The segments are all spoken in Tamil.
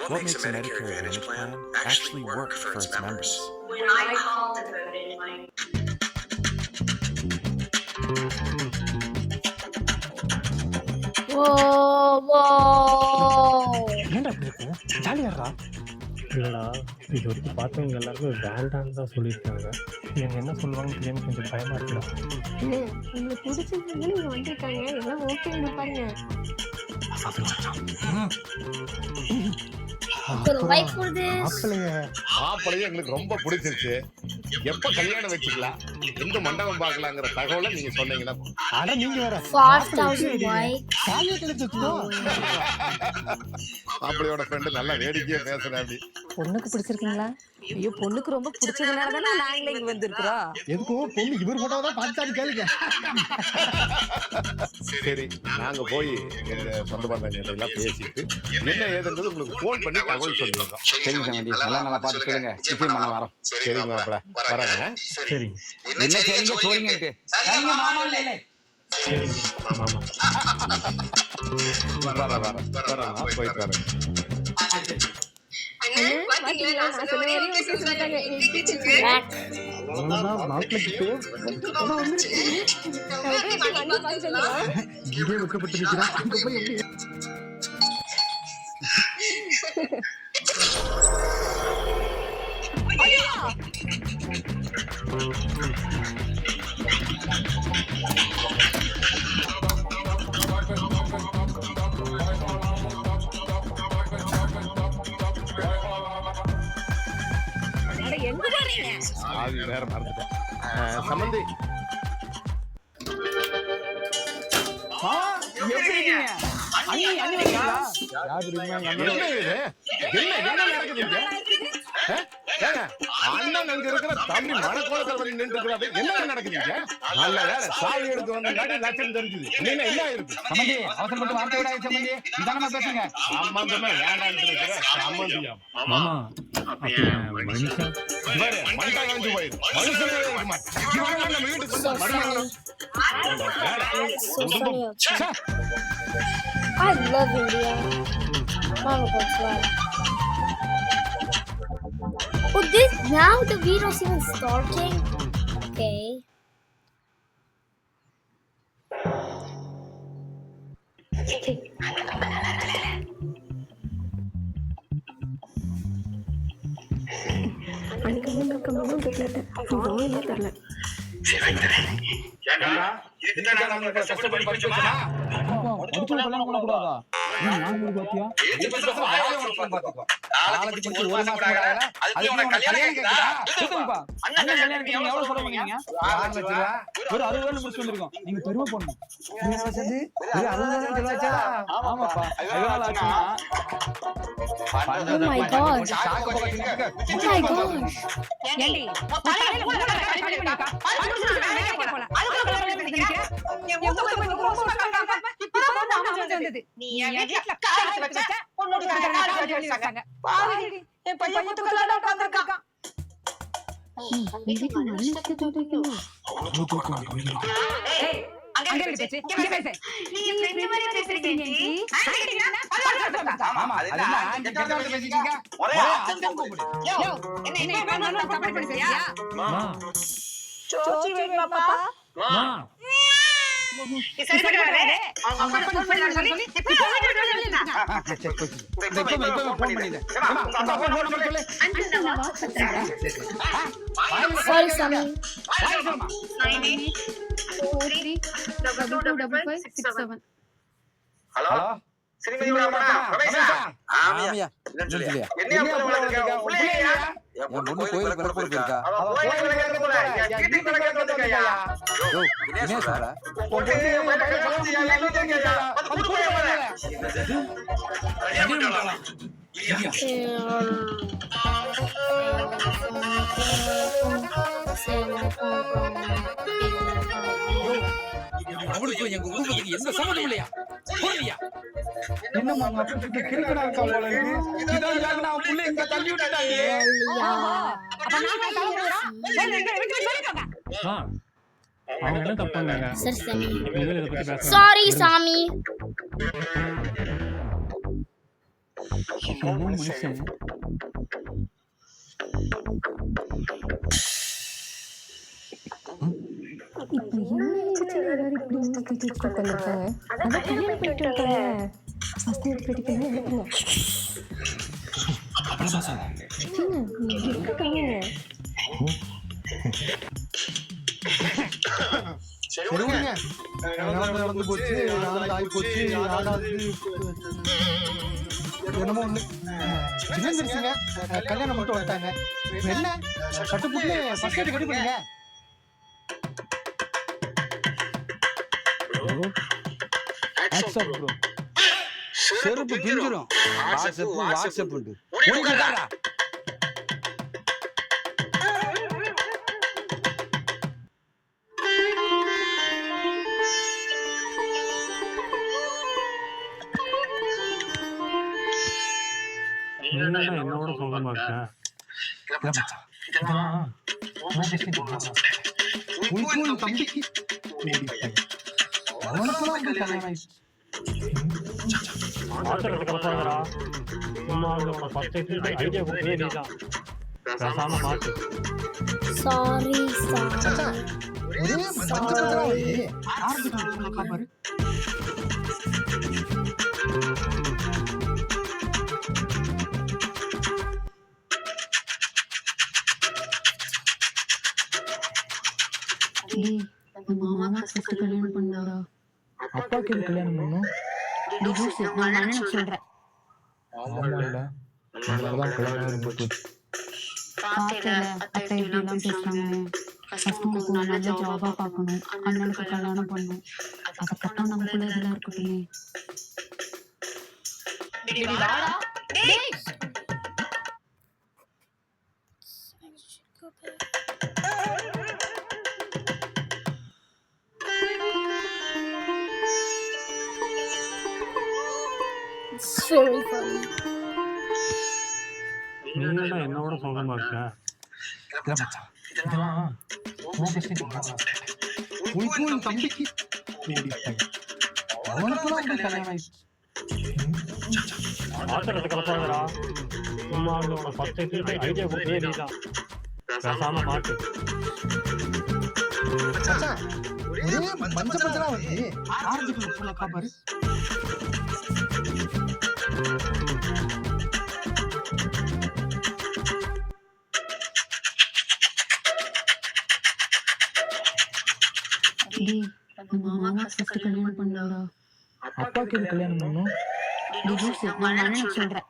What makes a Medicare Advantage plan actually work for its members? When I called and voted, my ஏன்டா இப்படி இருக்க? ஜாலியாடுறா. இல்லைடா, இது வரைக்கும் பார்த்தவங்க எல்லாருமே வேண்டான்னு தான் சொல்லியிருக்காங்க. இவங்க என்ன சொல்லுவாங்கன்னு தெரியாம கொஞ்சம் பயமா இருக்குடா. உங்களுக்கு பிடிச்சிருந்தது நீங்க வந்திருக்காங்க எல்லாம் ஓகேன்னு பாருங்க. மாப்பிள்ளையே எங்களுக்கு ரொம்ப பிடிச்சிருச்சு. எப்ப கல்யாணம் வச்சுக்கலாம், எந்த மண்டபம் பார்க்கலாங்கிற தகவலை நீங்க சொன்னீங்கன்னா. அட நீங்க வேற மாப்பிள்ளையோட ஃப்ரெண்டு நல்லா வேடிக்கையா பேசுறாரு. பொண்ணுக்கு பிடிச்சிருக்கீங்களா? ஐயோ, பொண்ணுக்கு ரொம்ப பிடிச்சதுனால தானே நாங்களே இங்க வந்திருக்கிறோம். எதுக்கும் பொண்ணு இவர் போட்டோ தான் பார்த்தாரு கேளுங்க. சரி, நாங்க போய் எங்க சொந்த பந்தங்கள் எல்லாம் பேசிட்டு என்ன ஏதுன்றது உங்களுக்கு போன் பண்ணி தகவல் சொல்லுவோம். சரிங்க சம்பந்தி, எல்லாம் நல்லா பார்த்து சொல்லுங்க. டிஃபன் பண்ண வரோம். சரிங்க மாப்பிள்ள, வராங்க. சரிங்க. என்ன சரிங்க சோரிங்கன்ட்டு சரிங்க மாமா. இல்லை வர போயிட்டு வரேன். வைக்கப்பட்டு நிற்கிறான். அங்க போய் எப்படி அது வேற மறந்துட்டேன். சம்பந்தி அண்ணன் அங்க இருக்கிற தம்பி மனக்கோலத்தில் நின்று என்ன நடக்குதுங்க? நல்ல வேலை சாவி எடுத்து வந்த லட்சம் தெரிஞ்சுது. என்ன இருக்கு சம்பந்தி? அவசரப்பட்டு வார்த்தை விட சம்பந்தி, நிதானமா பேசுங்க. சம்பந்தமே வேண்டான்னு இருக்கிற சம்பந்தியா மாமா மனுஷன் மண்டா காஞ்சு போயிரு. மனுஷனே இருக்க மாட்டேன். நம்ம வீட்டுக்கு வந்து மறுநாள் I love India. Mama goes well. Oh, this now the video's even starting. Okay. Sorry, Sammy. 9843225567. Hello cinema ரமேஷா? ஆமாயா. என்னன்னு என்ன போல உள்ளேயா? என் பொண்ணு கோயிலுக்கு பரப்புற இருக்கா? அவ கோயிலுக்கு போல வீட்டுக்கு பரப்புற இருக்கா? யோ, என்ன சொல்ற? பொண்ணு கல்யாணம் இல்லையா? அது கூடு போய் போற. அவளுக்கு எங்க குடும்பத்துக்கு எந்த சம்மந்தம் இல்லையா? புரியலையா? என்ன மாமா கிறுக்கடா இருக்கா போல இருக்கு. இதான் நான் புள்ள இங்க தள்ளி விட்டுட்டாங்க. அப்ப நான் தலைவரா? அவங்க என்ன தப்பு பண்ணாங்க? Sir, Sammy. இதை பத்தி பேச Sorry, Sammy. என்ன மனுஷன் இப்போ என்ன ஆயிடுச்சு எல்லாரும் இப்படி ஊற்றி வச்சுட்டு உட்காந்துருக்காங்க அதான் கல்யாணம் பண்ணிட்டு இருக்காங்க ஃபர்ஸ்ட் இயர் படிக்கணும் எடுத்துங்க இருக்காங்க சரிங்க நடந்து போச்சு ஆகி போச்சு என்னமோ ஒண்ணு சின்ன சிறுசுங்க கல்யாணம் மட்டும் வந்துட்டாங்க என்ன சட்டுப்புட்டு ஃபர்ஸ்ட் எய்ட் ரெடி பண்ணுங்க வாட்ஸ்அப் ப்ரோ செருப்பு பிஞ்சிரும் வாட்ஸ்அப் உண்டு என்னோட சொந்தமா இருக்கேன் தம்பிக்கு அவனுக்குலாம் கல்யாணம் ஆயிடுச்சு Sorry, sorry. ஒரே மஞ்சள் பாரு மாமா ஃபர்ஸ்ட் கல்யாணம் பண்ணாரா அப்பாக்கு கல்யாணம் பண்ணும் நான் அண்ணனுக்கு சொல்றேன் பார்த்தல அத்தை இப்படிலாம் பேசுறாங்க ஃபர்ஸ்ட் உங்களுக்கு ஒரு நல்ல ஜாபா பார்க்கணும் அண்ணனுக்கு கல்யாணம் பண்ணணும் அதுக்கப்புறம் நமக்குள்ள இதெல்லாம் இருக்கட்டுமே It's very funny. என்னோட சொந்தமா இருக்கேன் உனக்கும் தம்பிக்கு அவனுக்குலாம் கல்யாணம் ஆயிடுச்சு சும்மா அவங்களோட ஃபர்ஸ்ட் ஐடியா கொடுத்ததே நீதான் பேசாம மாட்டு ஒரே மஞ்சள் வந்து ஆரஞ்சு பாரு மாமா ஃபர்ஸ்ட் கல்யாணம் பண்ணாரா அப்பாக்கு கல்யாணம் பண்ணும் நான் அண்ணனுக்கு சொல்றேன்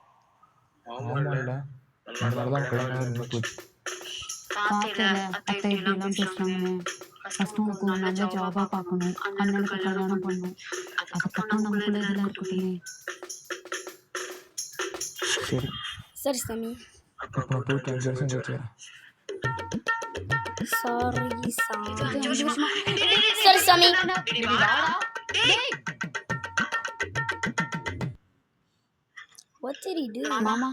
பார்த்தல அத்தை இப்படிலாம் பேசுறாங்க ஃபர்ஸ்ட் உங்களுக்கு ஒரு நல்ல ஜாபா பார்க்கணும் அண்ணனுக்கு கல்யாணம் பண்ணணும் அதுக்கப்புறம் நமக்குள்ள இதெல்லாம் இருக்கட்டுமே Sorry, Sammy. Sorry, Sammy. What did he do? மாமா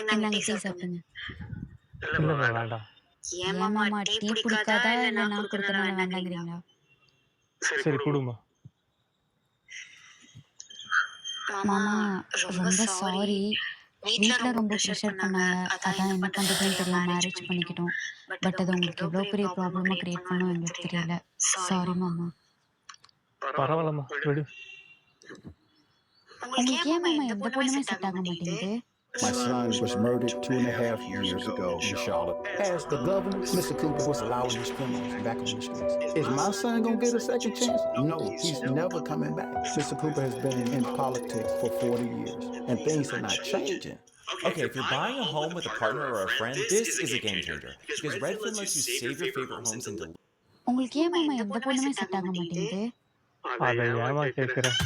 என்னங்க டீ சாப்பிடுங்க வேண்டாம் ஏன் மாமா டீ குடிக்காதா இல்ல நான் குடுக்கறேன் வேண்டாங்கிறீங்களா சரி குடுமா மாமா ரொம்ப சாரி வீட்ல ரொம்ப ப்ரெஷர் பண்ணாங்க அதான் என்ன பண்றதுன்னு தெரியல மேரேஜ் பண்ணிக்கிட்டோம் பட் அது உங்களுக்கு எவ்வளவு பெரிய ப்ராப்ளமா கிரியேட் பண்ணும் எங்களுக்கு தெரியல சாரி மாமா பரவாயில்லம்மா விடு உங்களுக்கு ஏன் மாமா எந்த பொண்ணுமே செட் ஆக மாட்டேங்குது My son was murdered 2.5 years ago in Charlotte. As the governor, Mr. Cooper was allowing these criminals back on the streets. Is my son gonna get a second chance? No, he's never coming back. Mr. Cooper has been in politics for 40 years, and things are not changing. Okay, if you're buying a home with a partner or a friend, this is a game changer. Because Redfin lets you save your favorite homes and deliver. உங்களுக்கு ஏன் மாமா எந்த பொண்ணுமே செட் ஆக மாட்டேங்குது அதை ஏமா கேட்கிறேன்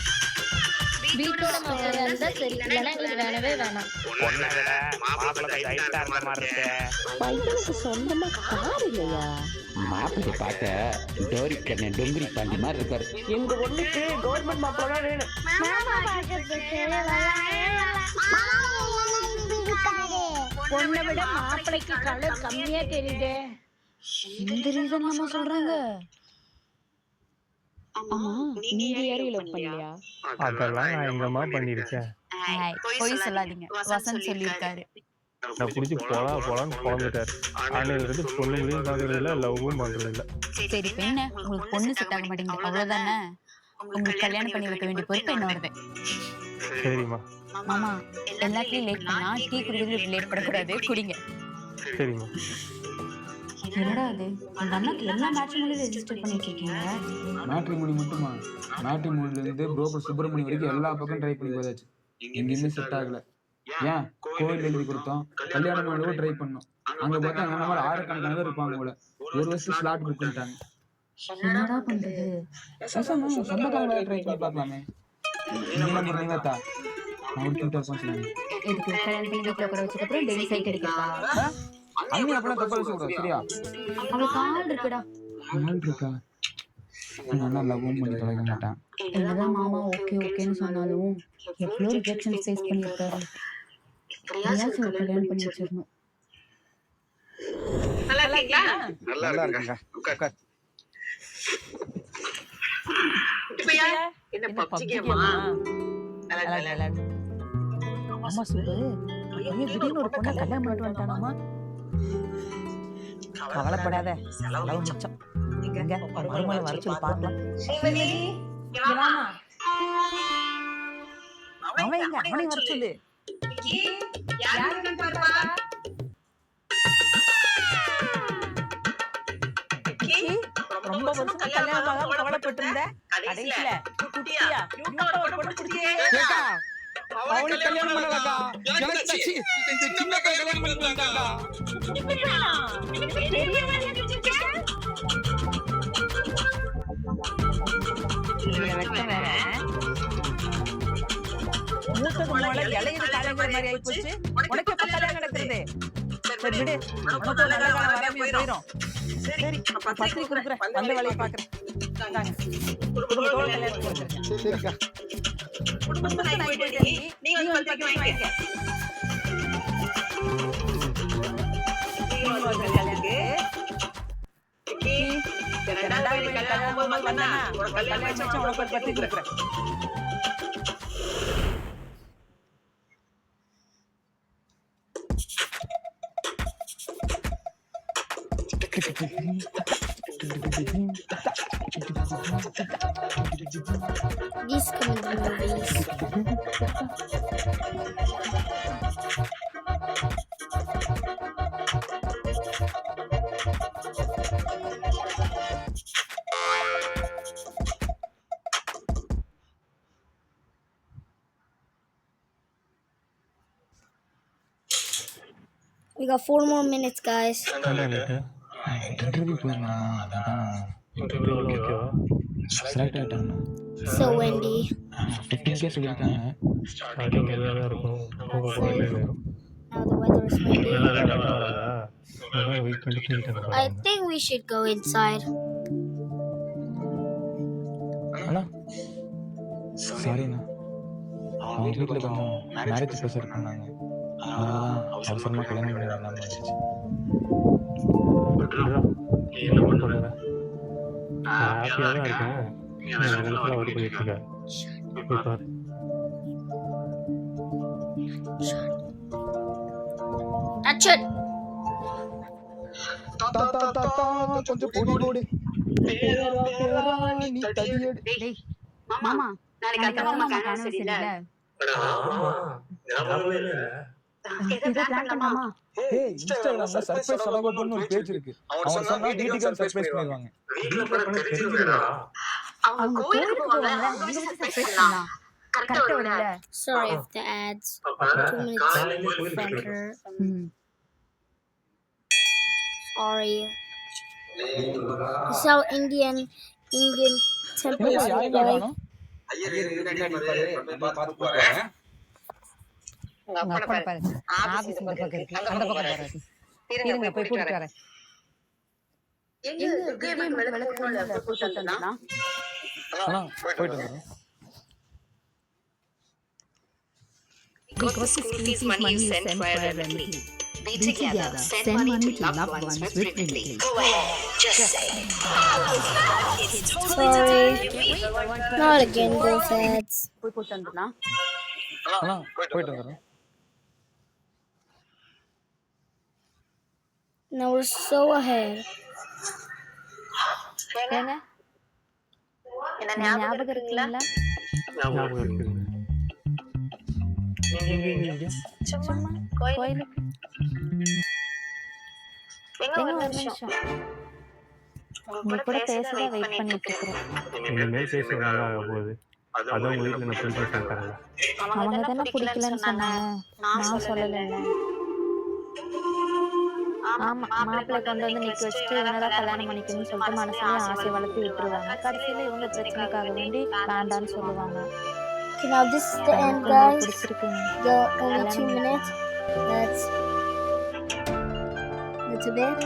வீட்டோட மாப்பிள்ளை இருந்தா சரி இல்லைன்னா எங்களுக்கு வேணவே வேணாம் பொண்ணை விட மாப்பிள்ளை கொஞ்சம் ஹைட்டா இருந்த மாதிரி இருக்கு பையனுக்கு சொந்தமா கார் இல்லையா மாப்பிள்ளை பார்க்க டோரி கண்ண டொங்கிரி பாண்டி மாதிரி இருக்காரு எங்க பொண்ணுக்கு கவர்மெண்ட் மாப்பிள்ளை தான் வேணும் பொண்ணை விட மாப்பிள்ளைக்கு கலர் கம்மியா தெரியுது இந்த ரீசன் நம்ம சொல்றாங்க ஆமா நீங்க யாரையும் லவ் பண்ணலையா அதெல்லாம் நான் எங்கம்மா பண்ணிருக்கேன் ஹாய் போய் சொல்லாதீங்க வசந்த் சொல்லியிருக்காரு நான் பிடிச்சி போலான்னு குழந்துட்டாரு. ஆன்லைன்ல இருந்து பொண்ணுங்களையும் பார்க்கறது இல்லை, லவ்வும் பண்றது இல்லை. சரி இப்ப என்ன உங்களுக்கு பொண்ணு செட் ஆக மாட்டேங்குது அவ்வளவுதானே? உங்களுக்கு கல்யாணம் பண்ணி வைக்க வேண்டிய பொறுப்பு என்னோடது. சரிம்மா. மாமா எல்லாத்துலயும் லேட் பண்ணா டீ குடிக்கிறது லேட் பண்ணக்கூடாது, குடிங்க. சரிம்மா. என்னடா அது அந்த அண்ணாக்கு எல்லா மேட்ரிமோனியும் ரெஜிஸ்டர் பண்ணி வச்சிருக்கீங்க. மேட்ரிமோனி மட்டுமா? மேட்ரிமோனில இருந்து புரோக்கர் சுப்பிரமணியம் வரைக்கும் எல்லா பக்கம் ட்ரை பண்ணி போதாச்சு, எங்கேயுமே செட் ஆகல. ஏன் கோவில் எழுதி கொடுத்தோம், கல்யாணம் பண்ணவும் ட்ரை பண்ணோம். அங்க பார்த்தா அந்த மாதிரி 1000கணக்கான பேர் இருப்பாங்க போல. ஒரு வருஷம் ஸ்லாட் புக் பண்ணிட்டாங்க. என்னடா பண்றது? சொந்தக்காரங்க ட்ரை பண்ணி பார்க்கலாமே. நீங்க தா நான் ஒரு ட்விட்டர் சொன்னேன். இதுக்கு கல்யாணம் பண்ணி வீட்டுல உட்கார வச்சதுக்கு அப்புறம் டெய்லி சைட் எடுக்கிறதா? அண்ணி அப்பலாம் தப்பா பேசக்கூடாது சரியா? அவளுக்கு ஆள் இருக்குடா. ஆள் இருக்கா? நான் லவ் பண்ணி தொலைக்க மாட்டேன். என்னதான் மாமா ஓகேன்னு சொன்னாலும் எவ்வளோ ரிஜெக்ஷன் ஃபேஸ் பண்ணியிருக்காரு. எப்படியாச்சும் ஒரு கல்யாணம் பண்ணி வச்சிடணும். நல்லா இருக்குங்க. உட்கார். என்ன பப்ஜி கேமா? அம்மா சொல்லு, திடீர்னு ஒரு பொண்ணை கல்யாணம் பண்ணிட்டு வந்துட்டானாமா? கவலைப்படாத, செலவு மிச்சம். எங்க மருமலை வர சொல்லி பார்க்கலாம். அவன் எங்க அவனை வர சொல்லு. ரொம்ப வருஷம் கல்யாணம் ஆகாம கவலைப்பட்டு இருந்த கடைசியில குட்டியா ஒரு பொண்ணு பிடிச்சியே. அவளை கல்யாணம் பண்ணலக்கா. எனக்கு தச்சி இந்த சின்ன கல்யாணம் பண்ணிட்டாங்கடா. மூத்தது போல இலையுது கலைஞர் மாதிரி ஆகி போச்சு. உனக்கு எப்ப கல்யாணம் நடக்குது? சரி விடு, உனக்கு ஒரு நல்ல காலம் வர போயிடும். சரி பத்திரிக்கை கொடுக்குறேன், அந்த வேலையை பாக்குறேன். குடும்பத்தோட கல்யாணம் கொடுத்துருக்கேன். சரிக்கா. குடும்பத்துல நான் போயிட்டு நீங்க வந்து பத்திரிக்கை வாங்கிக்க. கல்யாணத்துக்கு ரெண்டாவது கல்யாணம் பண்ணா ஒரு கல்யாணம் வச்சு உனக்கு ஒரு பத்திரிக்கை கொடுக்குறேன். These comedy movies. We got 4 more minutes, guys. Interview போயிருந்தேன், அதான் இன்டர்வியூ ஓகேவா? செலக்ட் ஆகிட்டாங்க. So, Wendy. 15K சொல்லியிருக்காங்க. ஸ்டார்டிங் எல்லாம் இருக்கும், போக போகவே நேரம். Now the weather is windy. Wait பண்ணி சொல்லிட்டாங்க. I think we should go inside. அண்ணா சாரிண்ணா, அவங்க வீட்டில் கொஞ்சம் மேரேஜ் ப்ரெஷர் பண்ணாங்க, அதனால அவசரமாக கல்யாணம் பண்ணி வரலாம்னு வந்துச்சு. என்ன பண்ணுறேன், ஹாப்பியாக தான் இருக்கேன். நிலத்தில் ஒர்க் பண்ணிட்டு இருக்கேன். இப்போ பாரு, Touch it. கொஞ்சம் பொடி போடு. டேய் மாமா நாளைக்கு அத்தை மாமா காணவே சரியில்லை. மாமா ஏய் இன்ஸ்டாகிராம்ல சர்ப்ரைஸ் சலகோட்னு ஒரு பேஜ் இருக்கு. அவங்க சொன்னா வீட்டுக்கு சர்ப்ரைஸ் பண்ணிடுவாங்க. அவங்க கோயிலுக்கு போவாங்க, அங்க வந்து சர்ப்ரைஸ் பண்ணலாம். கரெக்ட்டா வரல. Sorry if the ads 2 minutes better. Sorry. This is how Indian temples look like. Office பக்கம் இருக்கு, அந்த பக்கம் பாரு. இருங்க போய் கூட்டிட்டு வரேன். எங்க கேம் விளக்கு போட்டு வந்தா போயிட்டு வரேன். Because this is money you send for a remedy. Be together. Send money to loved ones with remedy. Go ahead, just say. Sorry. Not again, those ads. போய் போட்டு வந்துடலாம். அண்ணா போயிட்டு வந்துடுறேன். Now we're so ahead. ஏங்க என்ன ஞாபகம் இருக்குங்களா? ஞாபகம் இருக்குங்க. எங்க சும்மா கோயிலுக்கு. எங்க ஒரு நிமிஷம் உங்க கூட பேசதான் வெயிட் பண்ணிட்டு இருக்கிறேன். இனிமேல் பேச நல்லா ஆக போகுது. அதான் உங்க வீட்டில் நான் பிடிக்க சொல்லிட்டாங்க. அவங்க தானே பிடிக்கலன்னு சொன்னாங்க, நான் சொல்லலைல்ல. ஆமா, மாப்பிள்ளை கொண்டு வந்து நிக்க வச்சுட்டு இவனதான் கல்யாணம் பண்ணிக்கணும்னு சொல்லிட்டு மனசுலயே ஆசை வளர்த்து விட்டுருவாங்க. கடைசியில இவங்க பிரச்சனைக்காக வேண்டி வேண்டான்னு சொல்லுவாங்க. Okay, now this is the end, எனக்கு guys. பிடிச்சிருக்குங்க. The only 2 minutes. That's a bit.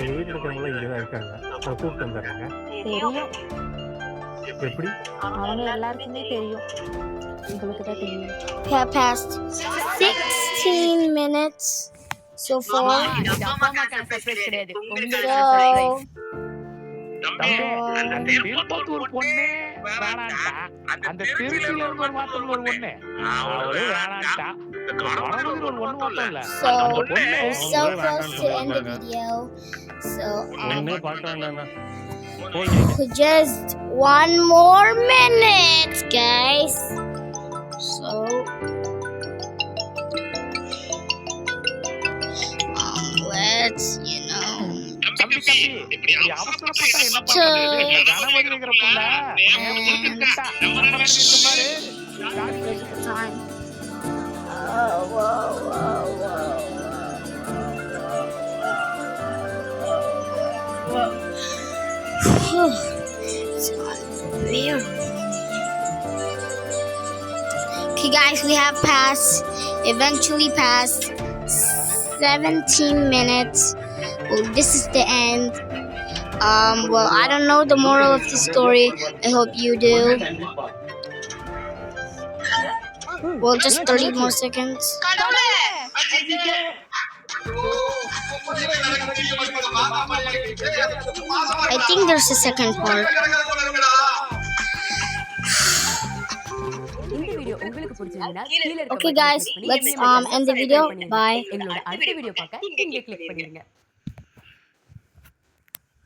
எங்கள் வீட்டில் இருக்கிறவங்களாம் இங்கே தான் இருக்காங்க. நான் கூப்பிட்டு வந்துடுறேங்க. தெரியும், எப்படி? அவங்க எல்லாருக்குமே தெரியும், உங்களுக்கு தான் தெரியும். We have passed 16 minutes so far. இது அப்பா அம்மா சர்ப்ரைஸ் கிடையாது, உங்களுக்கு So, சர்ப்ரைஸ். அந்த திருப்பத்தூர் பொண்ணு வேணான்ட்டா, அந்த திருச்சியில இருந்து ஒரு மாத்தம் ஒரு பொண்ணு அவளே வேணான்ட்டா. வரவங்க ஒரு ஒண்ணு மட்டும் இல்ல, so அந்த பொண்ணு we're so close to end the video. So ஒன்னே பார்க்கறாங்க. just 1 more minute, guys. So let's தம்பி இப்படி அவசரப்பட்டா என்ன பண்றது? கணவதிங்கிற புள்ள புடிச்சிருக்கா நம்ம இருக்கு பாரு. time. Whoa. Okay, guys, we have eventually passed 17 minutes. Well, this is the end. Well, I don't know the moral of the story. I hope you do. Well, just 30 more seconds. I think there's a second part. இந்த வீடியோ உங்களுக்கு பிடிச்சிருந்தா கீழ இருக்க Okay, guys, let's end the video. Bye. எங்களோட அடுத்த வீடியோ பார்க்க இங்க கிளிக் பண்ணிருங்க.